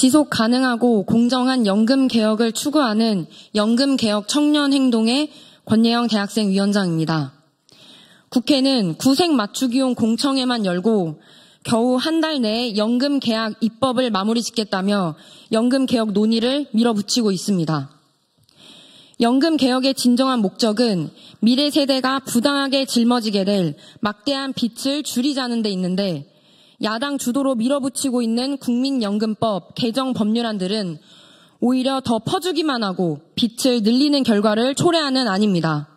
지속 가능하고 공정한 연금 개혁을 추구하는 연금개혁 청년행동의 권예영 대학생 위원장입니다. 국회는 구색 맞추기용 공청회만 열고 겨우 한 달 내에 연금 개혁 입법을 마무리 짓겠다며 연금 개혁 논의를 밀어붙이고 있습니다. 연금 개혁의 진정한 목적은 미래 세대가 부당하게 짊어지게 될 막대한 빚을 줄이자는 데 있는데 야당 주도로 밀어붙이고 있는 국민연금법 개정 법률안들은 오히려 더 퍼주기만 하고 빚을 늘리는 결과를 초래하는 안입니다.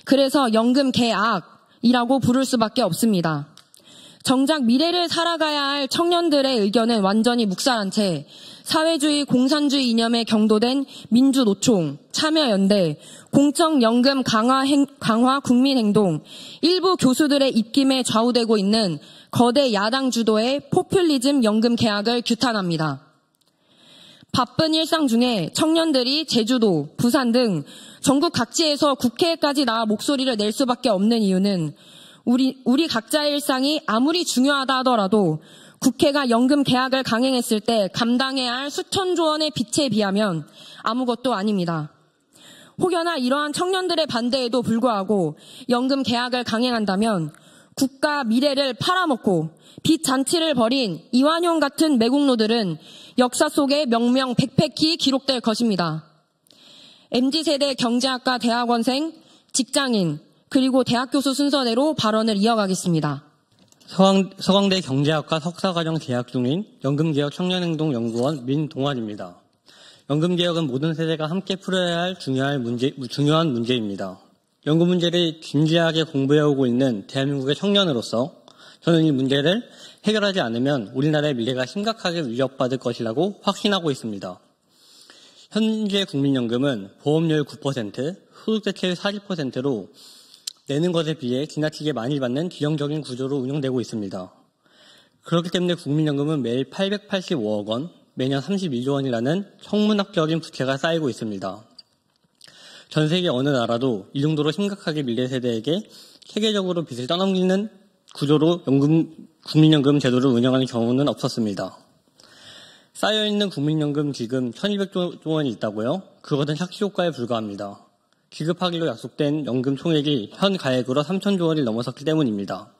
그래서 연금 개악이라고 부를 수밖에 없습니다. 정작 미래를 살아가야 할 청년들의 의견은 완전히 묵살한 채 사회주의 공산주의 이념에 경도된 민주노총, 참여연대, 공적연금 강화 국민행동, 일부 교수들의 입김에 좌우되고 있는 거대 야당 주도의 포퓰리즘 연금 개혁을 규탄합니다. 바쁜 일상 중에 청년들이 제주도, 부산 등 전국 각지에서 국회에까지 나와 목소리를 낼 수밖에 없는 이유는 우리 각자의 일상이 아무리 중요하다 하더라도 국회가 연금 개혁을 강행했을 때 감당해야 할 수천조 원의 빚에 비하면 아무것도 아닙니다. 혹여나 이러한 청년들의 반대에도 불구하고 연금 개혁을 강행한다면 국가 미래를 팔아먹고 빚 잔치를 벌인 이완용 같은 매국노들은 역사 속에 명명백백히 기록될 것입니다. MZ세대 경제학과 대학원생, 직장인, 그리고 대학 교수 순서대로 발언을 이어가겠습니다. 서강대 경제학과 석사과정 재학 중인 연금개혁 청년행동연구원 민동환입니다. 연금개혁은 모든 세대가 함께 풀어야 할 중요한 문제입니다. 연금 문제를 진지하게 공부해오고 있는 대한민국의 청년으로서 저는 이 문제를 해결하지 않으면 우리나라의 미래가 심각하게 위협받을 것이라고 확신하고 있습니다. 현재 국민연금은 보험료율 9%, 소득대체율 40%로 내는 것에 비해 지나치게 많이 받는 지형적인 구조로 운영되고 있습니다. 그렇기 때문에 국민연금은 매일 885억 원, 매년 31조 원이라는 천문학적인 부채가 쌓이고 있습니다. 전 세계 어느 나라도 이 정도로 심각하게 미래 세대에게 체계적으로 빚을 떠넘기는 구조로 국민연금 제도를 운영하는 경우는 없었습니다. 쌓여있는 국민연금 기금 1200조 원이 있다고요? 그것은 착시효과에 불과합니다. 지급하기로 약속된 연금 총액이 현 가액으로 3천조 원을 넘어섰기 때문입니다.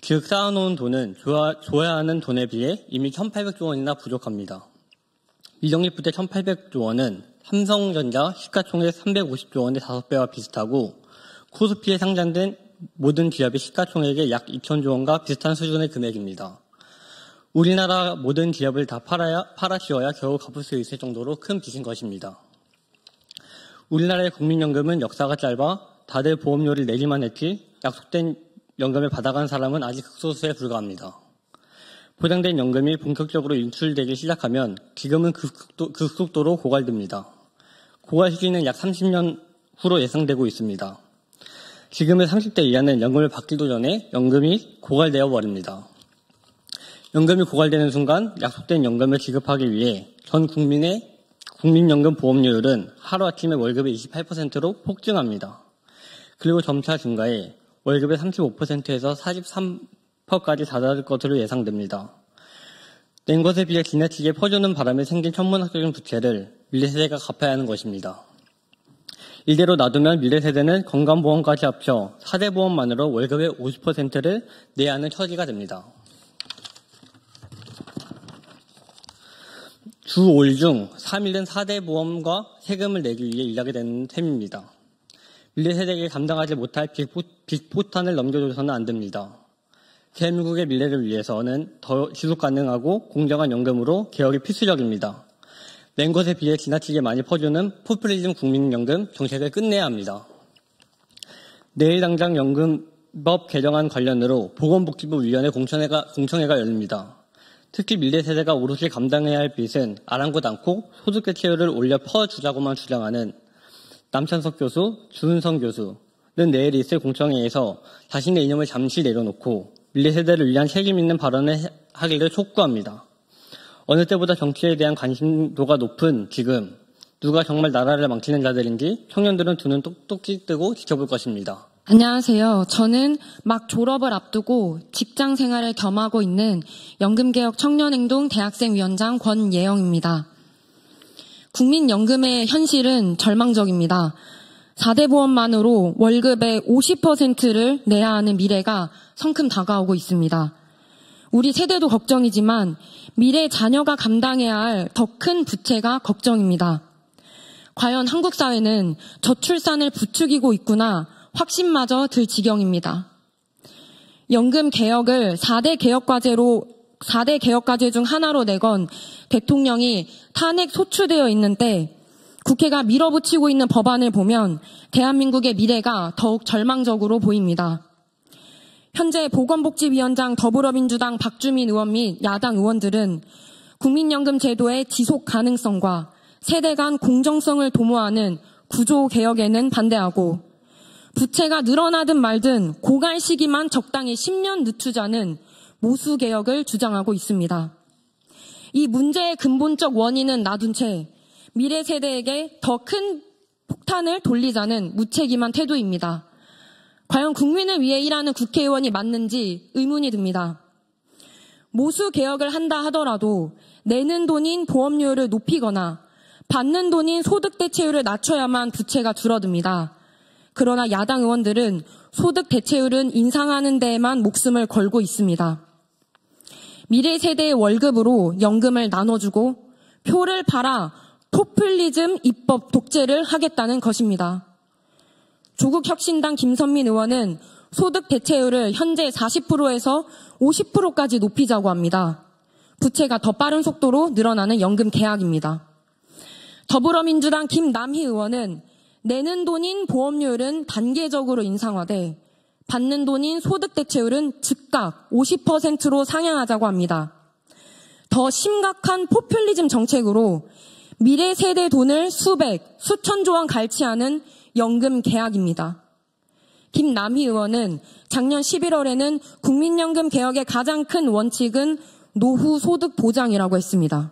즉 쌓아놓은 돈은 줘야 하는 돈에 비해 이미 1800조 원이나 부족합니다. 미적립부채 1800조 원은 삼성전자 시가총액 350조 원의 5배와 비슷하고 코스피에 상장된 모든 기업의 시가총액의 약 2000조 원과 비슷한 수준의 금액입니다. 우리나라 모든 기업을 다 팔아치워야 겨우 갚을 수 있을 정도로 큰 빚인 것입니다. 우리나라의 국민연금은 역사가 짧아 다들 보험료를 내기만 했지 약속된 연금을 받아간 사람은 아직 극소수에 불과합니다. 보장된 연금이 본격적으로 인출되기 시작하면 기금은 급속도로 고갈됩니다. 고갈 시기는 약 30년 후로 예상되고 있습니다. 지금의 30대 이하는 연금을 받기도 전에 연금이 고갈되어 버립니다. 연금이 고갈되는 순간 약속된 연금을 지급하기 위해 전 국민의 국민연금 보험료율은 하루아침에 월급의 28%로 폭증합니다. 그리고 점차 증가해 월급의 35%에서 43%까지 다다를 것으로 예상됩니다. 낸 것에 비해 지나치게 퍼주는 바람에 생긴 천문학적인 부채를 미래세대가 갚아야 하는 것입니다. 이대로 놔두면 미래세대는 건강보험까지 합쳐 4대 보험만으로 월급의 50%를 내야 하는 처지가 됩니다. 주 5일 중 3일은 4대 보험과 세금을 내기 위해 일하게 되는 셈입니다. 미래세대에게 감당하지 못할 빚포탄을 넘겨줘서는 안 됩니다. 대한민국의 미래를 위해서는 더 지속가능하고 공정한 연금으로 개혁이 필수적입니다. 낸 것에 비해 지나치게 많이 퍼주는 포퓰리즘 국민연금 정책을 끝내야 합니다. 내일 당장 연금법 개정안 관련으로 보건복지부위원회 공청회가 열립니다. 특히 미래세대가 오롯이 감당해야 할 빚은 아랑곳 않고 소득대체율을 올려 퍼주자고만 주장하는 남찬석 교수, 주은성 교수는 내일 있을 공청회에서 자신의 이념을 잠시 내려놓고 미래세대를 위한 책임 있는 발언을 하기를 촉구합니다. 어느 때보다 정치에 대한 관심도가 높은 지금 누가 정말 나라를 망치는 자들인지 청년들은 두 눈 똑똑히 뜨고 지켜볼 것입니다. 안녕하세요. 저는 막 졸업을 앞두고 직장 생활을 겸하고 있는 연금개혁 청년행동 대학생위원장 권예영입니다. 국민연금의 현실은 절망적입니다. 4대 보험만으로 월급의 50%를 내야 하는 미래가 성큼 다가오고 있습니다. 우리 세대도 걱정이지만 미래 자녀가 감당해야 할 더 큰 부채가 걱정입니다. 과연 한국 사회는 저출산을 부추기고 있구나 확신마저 들 지경입니다. 연금 개혁을 4대 개혁과제 중 하나로 내건 대통령이 탄핵 소추되어 있는 때 국회가 밀어붙이고 있는 법안을 보면 대한민국의 미래가 더욱 절망적으로 보입니다. 현재 보건복지위원장 더불어민주당 박주민 의원 및 야당 의원들은 국민연금 제도의 지속 가능성과 세대 간 공정성을 도모하는 구조 개혁에는 반대하고 부채가 늘어나든 말든 고갈 시기만 적당히 10년 늦추자는 모수 개혁을 주장하고 있습니다. 이 문제의 근본적 원인은 놔둔 채 미래 세대에게 더 큰 폭탄을 돌리자는 무책임한 태도입니다. 과연 국민을 위해 일하는 국회의원이 맞는지 의문이 듭니다. 모수 개혁을 한다 하더라도 내는 돈인 보험료를 높이거나 받는 돈인 소득 대체율을 낮춰야만 부채가 줄어듭니다. 그러나 야당 의원들은 소득 대체율은 인상하는 데에만 목숨을 걸고 있습니다. 미래 세대의 월급으로 연금을 나눠주고 표를 팔아 포퓰리즘 입법 독재를 하겠다는 것입니다. 조국혁신당 김선민 의원은 소득 대체율을 현재 40%에서 50%까지 높이자고 합니다. 부채가 더 빠른 속도로 늘어나는 연금 개혁입니다. 더불어민주당 김남희 의원은 내는 돈인 보험료율은 단계적으로 인상화돼 받는 돈인 소득 대체율은 즉각 50%로 상향하자고 합니다. 더 심각한 포퓰리즘 정책으로 미래 세대 돈을 수백, 수천조 원 갈취하는 연금 개혁입니다. 김남희 의원은 작년 11월에는 국민연금 개혁의 가장 큰 원칙은 노후 소득 보장이라고 했습니다.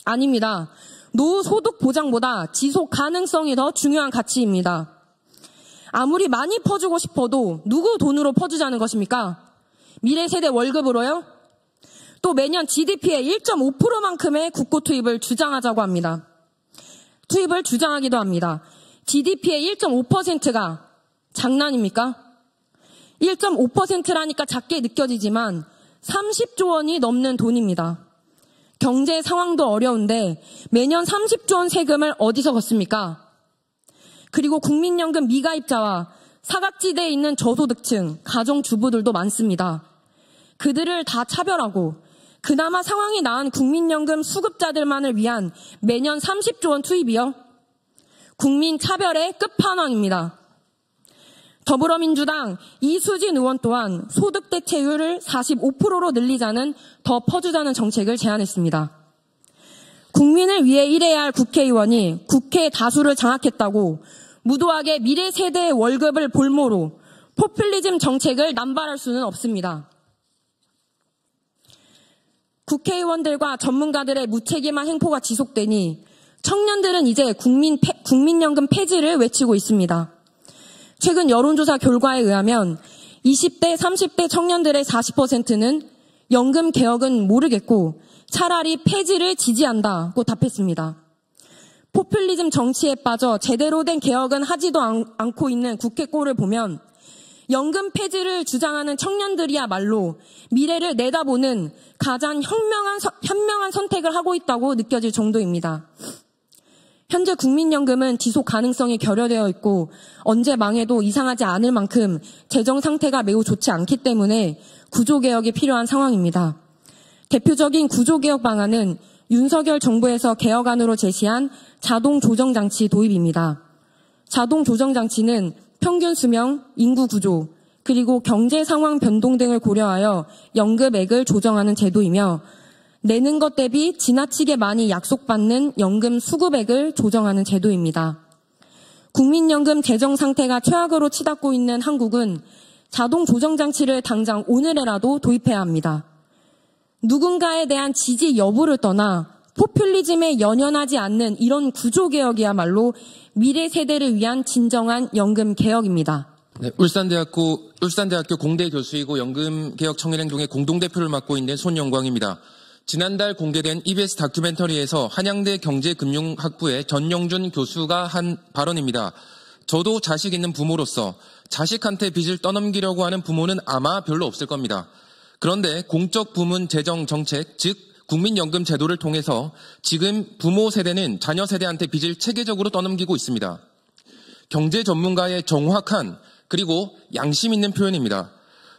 아닙니다. 노후 소득 보장보다 지속 가능성이 더 중요한 가치입니다. 아무리 많이 퍼주고 싶어도 누구 돈으로 퍼주자는 것입니까? 미래 세대 월급으로요? 또 매년 GDP의 1.5%만큼의 국고 투입을 주장하자고 합니다. 투입을 주장하기도 합니다. GDP의 1.5%가 장난입니까? 1.5%라니까 작게 느껴지지만 30조 원이 넘는 돈입니다. 경제 상황도 어려운데 매년 30조 원 세금을 어디서 걷습니까? 그리고 국민연금 미가입자와 사각지대에 있는 저소득층, 가정주부들도 많습니다. 그들을 다 차별하고 그나마 상황이 나은 국민연금 수급자들만을 위한 매년 30조 원 투입이요? 국민 차별의 끝판왕입니다. 더불어민주당 이수진 의원 또한 소득 대체율을 45%로 늘리자는 더 퍼주자는 정책을 제안했습니다. 국민을 위해 일해야 할 국회의원이 국회 다수를 장악했다고 무도하게 미래 세대의 월급을 볼모로 포퓰리즘 정책을 남발할 수는 없습니다. 국회의원들과 전문가들의 무책임한 행포가 지속되니 청년들은 이제 국민연금 폐지를 외치고 있습니다. 최근 여론조사 결과에 의하면 20대, 30대 청년들의 40%는 연금 개혁은 모르겠고 차라리 폐지를 지지한다고 답했습니다. 포퓰리즘 정치에 빠져 제대로 된 개혁은 하지도 않고 있는 국회 꼴을 보면 연금 폐지를 주장하는 청년들이야말로 미래를 내다보는 가장 현명한 선택을 하고 있다고 느껴질 정도입니다. 현재 국민연금은 지속 가능성이 결여되어 있고 언제 망해도 이상하지 않을 만큼 재정 상태가 매우 좋지 않기 때문에 구조개혁이 필요한 상황입니다. 대표적인 구조개혁 방안은 윤석열 정부에서 개혁안으로 제시한 자동조정장치 도입입니다. 자동조정장치는 평균 수명, 인구 구조, 그리고 경제 상황 변동 등을 고려하여 연금액을 조정하는 제도이며 내는 것 대비 지나치게 많이 약속받는 연금 수급액을 조정하는 제도입니다. 국민연금 재정 상태가 최악으로 치닫고 있는 한국은 자동조정장치를 당장 오늘에라도 도입해야 합니다. 누군가에 대한 지지 여부를 떠나 포퓰리즘에 연연하지 않는 이런 구조개혁이야말로 미래 세대를 위한 진정한 연금 개혁입니다. 네, 울산대학교 공대 교수이고 연금개혁 청년행동의 공동대표를 맡고 있는 손영광입니다. 지난달 공개된 EBS 다큐멘터리에서 한양대 경제금융학부의 전영준 교수가 한 발언입니다. 저도 자식 있는 부모로서 자식한테 빚을 떠넘기려고 하는 부모는 아마 별로 없을 겁니다. 그런데 공적 부문 재정 정책, 즉 국민연금 제도를 통해서 지금 부모 세대는 자녀 세대한테 빚을 체계적으로 떠넘기고 있습니다. 경제 전문가의 정확한 그리고 양심 있는 표현입니다.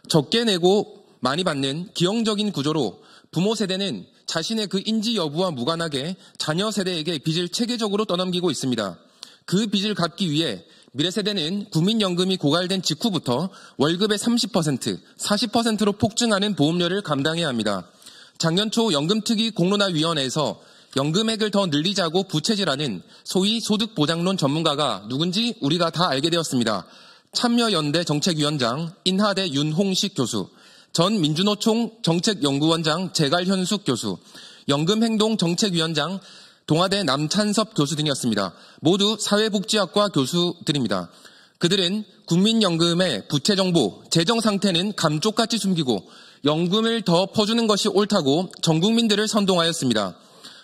적게 내고 많이 받는 기형적인 구조로 부모 세대는 자신의 그 인지 여부와 무관하게 자녀 세대에게 빚을 체계적으로 떠넘기고 있습니다. 그 빚을 갚기 위해 미래 세대는 국민연금이 고갈된 직후부터 월급의 30%, 40%로 폭증하는 보험료를 감당해야 합니다. 작년 초 연금특위 공론화위원회에서 연금액을 더 늘리자고 부채질하는 소위 소득보장론 전문가가 누군지 우리가 다 알게 되었습니다. 참여연대 정책위원장 인하대 윤홍식 교수, 전 민주노총 정책연구원장 제갈현숙 교수, 연금행동 정책위원장 동아대 남찬섭 교수 등이었습니다. 모두 사회복지학과 교수들입니다. 그들은 국민연금의 부채정보, 재정상태는 감쪽같이 숨기고 연금을 더 퍼주는 것이 옳다고 전 국민들을 선동하였습니다.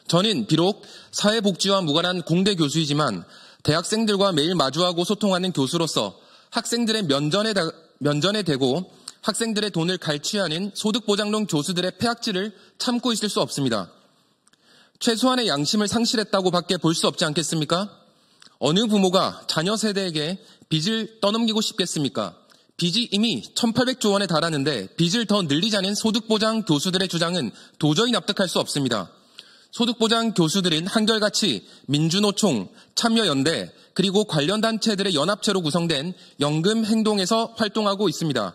저는 비록 사회복지와 무관한 공대 교수이지만 대학생들과 매일 마주하고 소통하는 교수로서 학생들의 면전에 대고 학생들의 돈을 갈취하는 소득보장론 교수들의 폐악질을 참고 있을 수 없습니다. 최소한의 양심을 상실했다고 밖에 볼 수 없지 않겠습니까? 어느 부모가 자녀 세대에게 빚을 떠넘기고 싶겠습니까? 빚이 이미 1,800조 원에 달하는데 빚을 더 늘리자는 소득보장 교수들의 주장은 도저히 납득할 수 없습니다. 소득보장 교수들은 한결같이 민주노총, 참여연대, 그리고 관련 단체들의 연합체로 구성된 연금행동에서 활동하고 있습니다.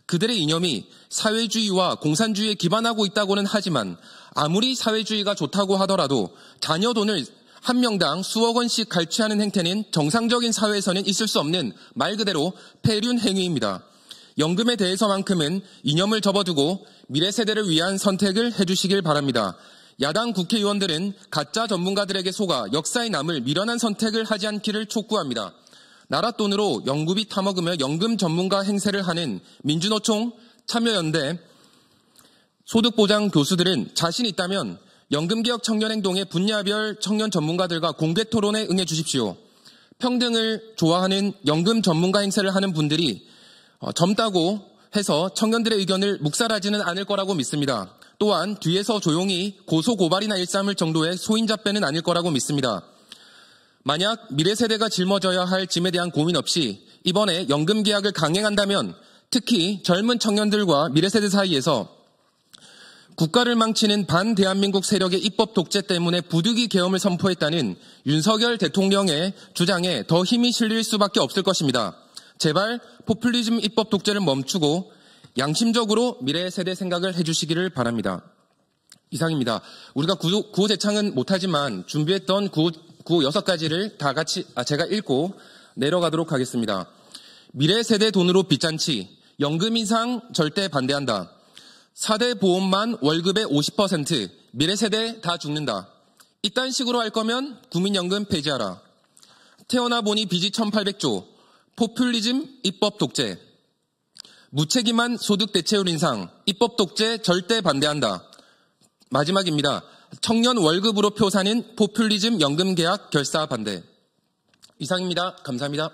그들의 이념이 사회주의와 공산주의에 기반하고 있다고는 하지만 아무리 사회주의가 좋다고 하더라도 자녀 돈을 한 명당 수억 원씩 갈취하는 행태는 정상적인 사회에서는 있을 수 없는 말 그대로 폐륜 행위입니다. 연금에 대해서만큼은 이념을 접어두고 미래 세대를 위한 선택을 해주시길 바랍니다. 야당 국회의원들은 가짜 전문가들에게 속아 역사에 남을 미련한 선택을 하지 않기를 촉구합니다. 나라 돈으로 연구비 타먹으며 연금 전문가 행세를 하는 민주노총, 참여연대, 소득보장 교수들은 자신 있다면 연금개혁 청년행동의 분야별 청년 전문가들과 공개 토론에 응해 주십시오. 평등을 좋아하는 연금 전문가 행세를 하는 분들이 젊다고 해서 청년들의 의견을 묵살하지는 않을 거라고 믿습니다. 또한 뒤에서 조용히 고소고발이나 일삼을 정도의 소인잡배는 아닐 거라고 믿습니다. 만약 미래 세대가 짊어져야 할 짐에 대한 고민 없이 이번에 연금 계약을 강행한다면 특히 젊은 청년들과 미래 세대 사이에서 국가를 망치는 반대한민국 세력의 입법 독재 때문에 부득이 계엄을 선포했다는 윤석열 대통령의 주장에 더 힘이 실릴 수밖에 없을 것입니다. 제발 포퓰리즘 입법 독재를 멈추고 양심적으로 미래 세대 생각을 해주시기를 바랍니다. 이상입니다. 우리가 구호 제창은 못하지만 준비했던 구호 6가지를 다 같이 제가 읽고 내려가도록 하겠습니다. 미래 세대 돈으로 빚잔치, 연금 인상 절대 반대한다. 4대 보험만 월급의 50%, 미래 세대 다 죽는다. 이딴 식으로 할 거면 국민연금 폐지하라. 태어나 보니 빚이 1,800조, 포퓰리즘 입법 독재. 무책임한 소득 대체율 인상, 입법 독재 절대 반대한다. 마지막입니다. 청년 월급으로 표 사는 포퓰리즘 연금 계약 결사 반대. 이상입니다. 감사합니다.